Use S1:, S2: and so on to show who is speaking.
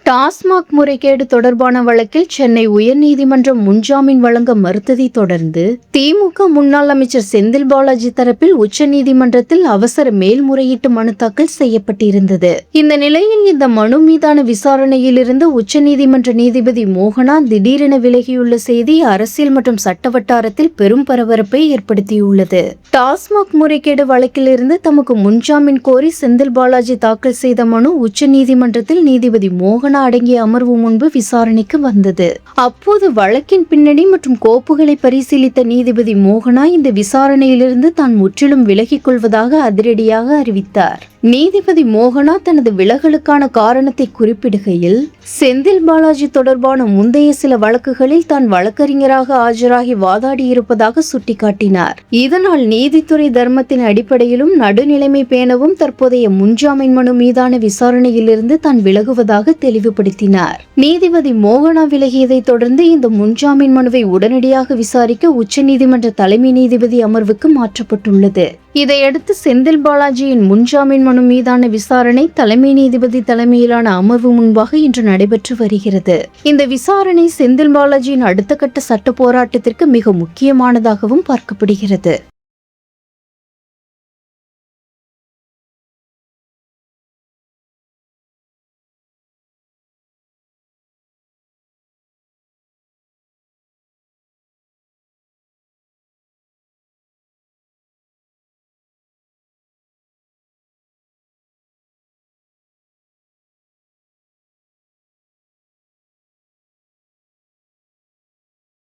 S1: டாஸ்மாக் முறைகேடு தொடர்பான வழக்கில் சென்னை உயர்நீதிமன்றம் முன்ஜாமீன் வழங்க மறுத்ததை தொடர்ந்து திமுக முன்னாள் அமைச்சர் செந்தில் பாலாஜி தரப்பில் உச்சநீதிமன்றத்தில் அவசர மேல்முறையீட்டு மனு தாக்கல் செய்யப்பட்டிருந்தது. இந்த நிலையில் இந்த மனு மீதான விசாரணையிலிருந்து உச்சநீதிமன்ற நீதிபதி மோகனா திடீரென விலகியுள்ள செய்தி அரசியல் மற்றும் சட்ட வட்டாரத்தில் பெரும் பரபரப்பை ஏற்படுத்தியுள்ளது. டாஸ்மாக் முறைகேடு வழக்கிலிருந்து தமக்கு முன்ஜாமீன் கோரி செந்தில் பாலாஜி தாக்கல் செய்த மனு உச்சநீதிமன்றத்தில் நீதிபதி மோகனா அடங்கிய அமர்வு முன்பு விசாரணைக்கு வந்தது. அப்போது வழக்கின் பின்னணி மற்றும் கோப்புகளை பரிசீலித்த நீதிபதி மோகனா இந்த விசாரணையிலிருந்து தான் முற்றிலும் விலகிக் கொள்வதாக அதிரடியாக அறிவித்தார். நீதிபதி மோகனா தனது விலகலுக்கான காரணத்தை குறிப்பிடுகையில், செந்தில் பாலாஜி தொடர்பான முந்தைய சில வழக்குகளில் தான் வழக்கறிஞராக ஆஜராகி வாதாடியிருப்பதாக சுட்டிக்காட்டினார். இதனால் நீதித்துறை தர்மத்தின் அடிப்படையிலும் நடுநிலைமை பேணவும் தற்போதைய முன்ஜாமீன் மனு மீதான விசாரணையிலிருந்து தான் விலகுவதாக தெளிவுபடுத்தினார். நீதிபதி மோகனா விலகியதை தொடர்ந்து இந்த முன்ஜாமீன் மனுவை உடனடியாக விசாரிக்க உச்சநீதிமன்ற தலைமை நீதிபதி அமர்வுக்கு மாற்றப்பட்டுள்ளது. இதையடுத்து செந்தில் பாலாஜியின் முன்ஜாமீன் மனு மீதான விசாரணை தலைமை நீதிபதி தலைமையிலான அமர்வு முன்பாக இன்று நடைபெற்று வருகிறது. இந்த விசாரணை செந்தில் பாலாஜியின் அடுத்த கட்ட சட்ட போராட்டத்திற்கு மிக முக்கியமானதாகவும் பார்க்கப்படுகிறது.